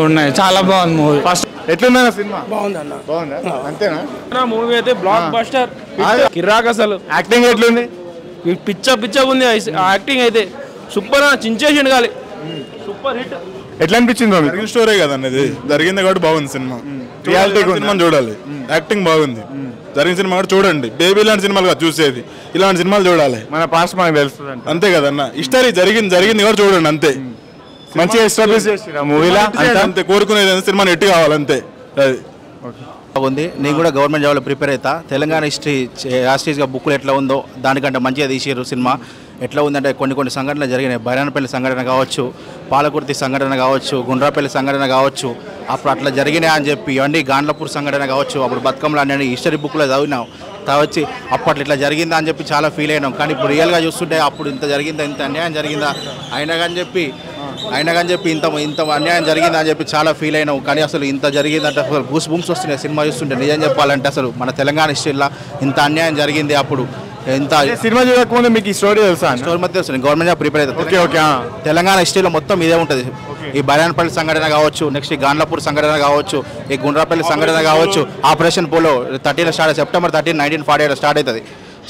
ఉన్నాయి. చాలా బాగుంది మూవీ. First ఎట్లుందన్న cinema? బాగుందన్న. బాగుందా? అంతేనా? మూవీ అయితే బ్లాక్ బస్టర్ కిరాక్. అసలు యాక్టింగ్ ఎట్లుంది? పిచ్చ ఉంది యాక్టింగ్ అయితే సూపర్. చించేసిండు గాలి, సూపర్ హిట్. ఎట్లా అనిపించింది? జరిగిన స్టోరీ కదండి ఇది, జరిగింది కాబట్టి బాగుంది సినిమా. రియాలిటీ సినిమా చూడాలి, యాక్టింగ్ బాగుంది. జరిగిన సినిమా కూడా చూడండి. బేబీ ఇలాంటి సినిమాలు కాదు చూసేది, ఇలాంటి సినిమాలు చూడాలి. మన పాస్ట్ మనకు తెలుస్తుంది అంతే కదన్న, హిస్టరీ జరిగింది కూడా చూడండి అంతే. మంచిగా ఎస్టాబ్లిష్ చేసిరా మూవీలా అంతే. కోరుకునేది సినిమా నెట్ కావాలంతే. అది బాగుంది. నేను కూడా గవర్నమెంట్ జాబ్లో ప్రిపేర్ అవుతా. తెలంగాణ హిస్టరీ యాస్టీస్గా బుక్లు ఎట్లా ఉందో దానికంటే మంచిగా తీసారు సినిమా. ఎట్లా ఉందంటే కొన్ని సంఘటనలు జరిగినాయి. బైరానపల్లి సంఘటన కావచ్చు, పాలకుర్తి సంఘటన కావచ్చు, గుండ్రాపల్లి సంఘటన కావచ్చు. అప్పుడు అట్లా జరిగినాయి అని చెప్పి ఇవన్నీ గాండ్లపూర్ సంఘటన కావచ్చు. అప్పుడు బతుకమ్మలు అన్నీ హిస్టరీ బుక్లో చదివినాం. వచ్చి అప్పట్లో ఇట్లా జరిగిందా అని చెప్పి చాలా ఫీల్ అయినాం. కానీ ఇప్పుడు రియల్గా చూస్తుంటే అప్పుడు ఇంత జరిగిందా, ఇంత అన్యాయం జరిగిందా, అయినా కానీ చెప్పి ఇంత అన్యాయం జరిగిందా అని చెప్పి చాలా ఫీల్ అయినాం. కానీ అసలు ఇంత జరిగిందంటే అసలు గూస్ బూమ్స్ వస్తున్నాయి సినిమా చూస్తుంటే. నిజం చెప్పాలంటే అసలు మన తెలంగాణ హిస్టరీలో ఇంత అన్యాయం జరిగింది. అప్పుడు ఎంత సినిమా చూడకముందే మీకు ఈ స్టోరీ తెలుసా? స్టోరీ మధ్య తెలుసు. గవర్నమెంట్ జాబ్ ప్రిపేర్ అవుతుంది. ఓకే. తెలంగాణ హిస్టరీలో మొత్తం ఇదే ఉంటుంది. ఈ బైరానపల్లి సంఘటన కావచ్చు, నెక్స్ట్ ఈ గాండ్లపూర్ సంఘటన కావచ్చు, ఈ గుండ్రాపల్లి సంఘటన కావచ్చు. Operation polo 13 start, September 13, 1948 start అవుతుంది.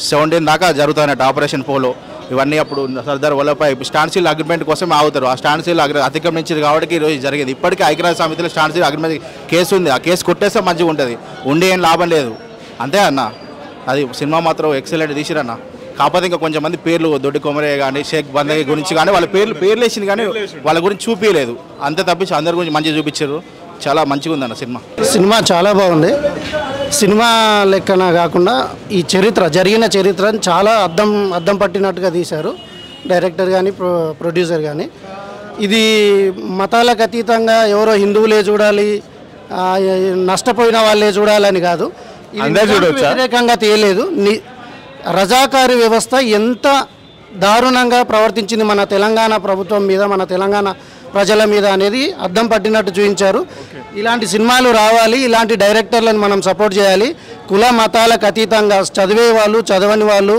17 దాకా జరుగుతున్నట్టు ఆపరేషన్ పోలో. ఇవన్నీ అప్పుడు సర్దార్ వల్లభాయ్ స్టాన్సీల్ అగ్రిమెంట్ కోసం ఆగుతారు. ఆ స్టాన్సీల్ అతిక్రమించింది కాబట్టి ఈరోజు జరిగేది. ఇప్పటికీ ఐక్యరాజ్య సమితిలో స్టాన్సీల్ అగ్రిమెంట్ కేసు ఉంది. ఆ కేసు కొట్టేస్తే మంచిగా ఉంటుంది. ఉండి ఏం లాభం లేదు. అంతే అన్న. అది సినిమా మాత్రం ఎక్సలెంట్ తీసిరన్న. కాకపోతే ఇంకా కొంచెం మంది పేర్లు దొడ్డి కొమరయ్య కానీ, షేక్ బందగి గురించి కానీ వాళ్ళ పేర్లు వేసింది కానీ వాళ్ళ గురించి చూపించలేదు. అంతే తప్పించి అందరి గురించి మంచిగా చూపించారు. చాలా మంచిగా ఉందన్న సినిమా చాలా బాగుంది. సినిమా లెక్కన కాకుండా ఈ జరిగిన చరిత్రని చాలా అద్దం పట్టినట్టుగా తీశారు డైరెక్టర్ కానీ ప్రొడ్యూసర్ కానీ. ఇది మతాలకు అతీతంగా ఎవరో హిందువులే చూడాలి, నష్టపోయిన వాళ్ళే చూడాలని కాదు. వ్యతిరేకంగా తీయలేదు. రజాకారి వ్యవస్థ ఎంత దారుణంగా ప్రవర్తించింది మన తెలంగాణ ప్రభుత్వం మీద, మన తెలంగాణ ప్రజల మీద అనేది అద్దం పట్టినట్టు చూపించారు. ఇలాంటి సినిమాలు రావాలి, ఇలాంటి డైరెక్టర్లను మనం సపోర్ట్ చేయాలి. కుల మతాలకు అతీతంగా చదివే వాళ్ళు, చదవని వాళ్ళు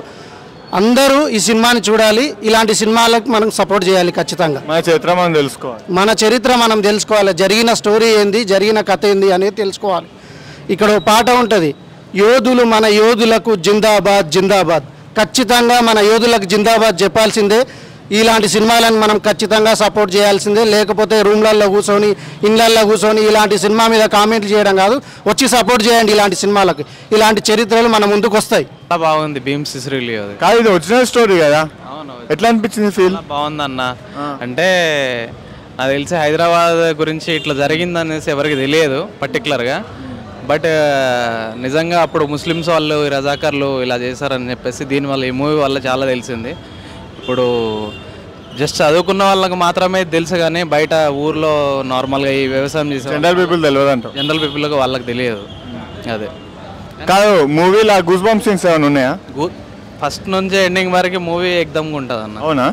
అందరూ ఈ సినిమాని చూడాలి. ఇలాంటి సినిమాలకు మనం సపోర్ట్ చేయాలి ఖచ్చితంగా. మన చరిత్ర మనం తెలుసుకోవాలి. జరిగిన స్టోరీ ఏంది, జరిగిన కథ ఏంది అనేది తెలుసుకోవాలి. ఇక్కడ పాట ఉంటుంది, యోధులు మన యోధులకు జిందాబాద్ జిందాబాద్. ఖచ్చితంగా మన యోధులకు జిందాబాద్ చెప్పాల్సిందే. ఇలాంటి సినిమాలను మనం ఖచ్చితంగా సపోర్ట్ చేయాల్సిందే. లేకపోతే రూమ్లలో కూర్చొని, ఇళ్ళల్లో కూర్చొని ఇలాంటి సినిమా మీద కామెంట్లు చేయడం కాదు, వచ్చి సపోర్ట్ చేయండి. ఇలాంటి సినిమాలకు, ఇలాంటి చరిత్రలు మన ముందుకు వస్తాయి. బాగుంది. భీమ్ సిసిరిలి కాదు, ఇది ఒరిజినల్ స్టోరీ కదా. ఎట్లా అనిపించింది? ఫీల్ బాగుందన్న. అంటే నాకు తెలిసి హైదరాబాద్ గురించి ఇట్లా జరిగిందనేసి ఎవరికి తెలియదు పర్టికులర్గా. బట్ నిజంగా అప్పుడు ముస్లిమ్స్ వాళ్ళు, రజాకర్లు ఇలా చేశారని చెప్పేసి దీనివల్ల, ఈ మూవీ వల్ల చాలా తెలిసింది. ఇప్పుడు జస్ట్ చదువుకున్న వాళ్ళకి మాత్రమే తెలుసు కానీ బయట ఊర్లో నార్మల్గా ఈ వ్యవసాయం చేసే జనరల్ పీపుల్ తెలియదు అంట. జనరల్ పీపుల్కి వాళ్ళకి తెలియదు. అదే కాదు, మూవీలో గూస్ బంప్స్ సీన్స్ ఏమైనా ఉన్నాయా? ఫస్ట్ నుంచి ఎండింగ్ వరకు మూవీ ఎగ్దమ్గా ఉంటుంది అన్న. అవునా?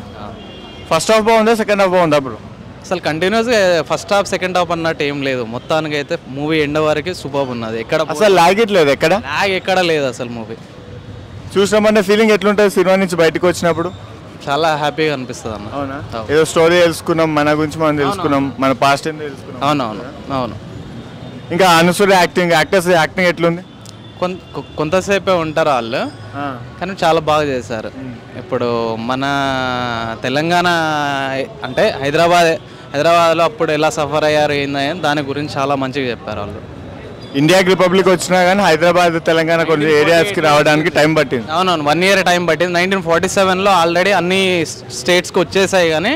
ఫస్ట్ హాఫ్ బాగుందా, సెకండ్ హాఫ్ బాగుందా? అప్పుడు అసలు కంటిన్యూస్గా ఫస్ట్ హాఫ్ సెకండ్ హాఫ్ అన్నట్టు ఏం లేదు. మొత్తానికి అయితే మూవీ ఎండ్ వరకు సూపర్ ఉన్నది. ఎక్కడ అసలు లాగట్లేదు, ఎక్కడ లేదు అసలు. మూవీ చూసినామన్న ఫీలింగ్ ఎట్లుంటుంది సినిమా నుంచి బయటకు వచ్చినప్పుడు? చాలా హ్యాపీగా అనిపిస్తుంది అన్న. అవునా? ఏదో స్టోరీ తెలుసుకున్నాం, మన గురించి మనం తెలుసుకున్నాం, మన పాస్ట్ ఏం తెలుసుకున్నాం. అవును. ఇంకా అనసూయ యాక్టర్స్ యాక్టింగ్ ఎట్లుంది? కొంతసేపే ఉంటారు వాళ్ళు, కానీ చాలా బాగా చేశారు. ఇప్పుడు మన తెలంగాణ అంటే హైదరాబాద్లో అప్పుడు ఎలా సఫర్ అయ్యారు ఏందని దాని గురించి చాలా మంచిగా చెప్పారు వాళ్ళు. ఇండియాకి రిపబ్లిక్ వచ్చినా కానీ హైదరాబాద్, తెలంగాణ కొన్ని ఏరియాస్కి రావడానికి టైం పట్టింది. అవునవును, 1 year టైం పట్టింది. 1947లో ఆల్రెడీ అన్ని స్టేట్స్కి వచ్చేసాయి కానీ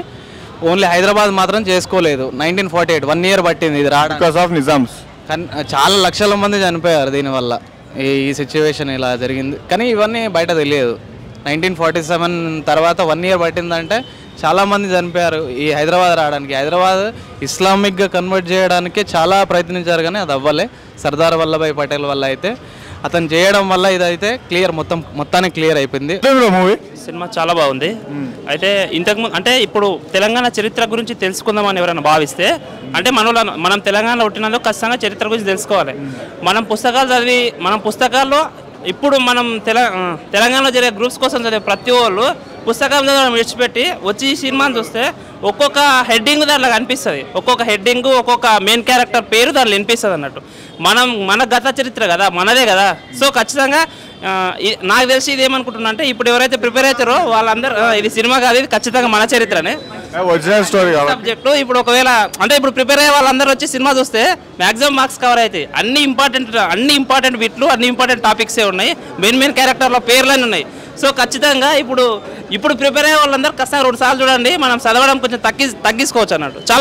ఓన్లీ హైదరాబాద్ మాత్రం చేసుకోలేదు. 1948 1 year పట్టింది ఇది రావడం. Because of Nizams. కానీ చాలా లక్షల మంది చనిపోయారు దీనివల్ల. ఈ సిచ్యువేషన్ ఇలా జరిగింది కానీ ఇవన్నీ బయట తెలియదు. 1947 తర్వాత 1 year పట్టిందంటే చాలామంది చనిపోయారు ఈ హైదరాబాద్ రావడానికి. హైదరాబాద్ ఇస్లామిక్గా కన్వర్ట్ చేయడానికి చాలా ప్రయత్నించారు కానీ అది అవ్వలే. సర్దార్ వల్లభాయ్ పటేల్ వల్ల అయితే అతను చేయడం వల్ల ఇదైతే క్లియర్, మొత్తానికి క్లియర్ అయిపోయింది. మూవీ సినిమా చాలా బాగుంది. అయితే ఇంతకుముందు అంటే ఇప్పుడు తెలంగాణ చరిత్ర గురించి తెలుసుకుందామని ఎవరైనా భావిస్తే అంటే మనం తెలంగాణలో పుట్టినందుకు ఖచ్చితంగా చరిత్ర గురించి తెలుసుకోవాలి. మనం పుస్తకాలు చదివి పుస్తకాల్లో ఇప్పుడు మనం తెలంగాణలో జరిగే గ్రూప్స్ కోసం చదివే ప్రతి వాళ్ళు పుస్తకం చదవడం విడిచిపెట్టి వచ్చి ఈ సినిమాని చూస్తే ఒక్కొక్క హెడ్డింగ్ దాంట్లో కనిపిస్తుంది, ఒక్కొక్క హెడ్డింగ్ ఒక్కొక్క మెయిన్ క్యారెక్టర్ పేరు దాంట్లో వినిపిస్తుంది అన్నట్టు. మన గత చరిత్ర కదా, మనదే కదా. సో ఖచ్చితంగా నాకు తెలిసి ఇది ఏమనుకుంటున్నా అంటే ఇప్పుడు ఎవరైతే ప్రిపేర్ అవుతారో వాళ్ళందరూ ఇది సినిమా కాదు, ఇది ఖచ్చితంగా మన చరిత్రనే ఒరిజినల్ స్టోరీ సబ్జెక్టు. ఇప్పుడు ఒకవేళ అంటే ఇప్పుడు ప్రిపేర్ అయ్యే వాళ్ళందరూ వచ్చి సినిమా చూస్తే మ్యాక్సిమం మార్క్స్ కవర్ అవుతాయి. అన్ని ఇంపార్టెంట్ బిట్లు, అన్ని ఇంపార్టెంట్ టాపిక్సే ఉన్నాయి, మెయిన్ క్యారెక్టర్ల పేర్లన్నీ ఉన్నాయి. సో ఖచ్చితంగా ఇప్పుడు ప్రిపేర్ అయ్యే వాళ్ళందరూ ఖచ్చితంగా 2 సార్లు చూడండి, మనం చదవడం కొంచెం తగ్గించుకోవచ్చు అన్నట్టు.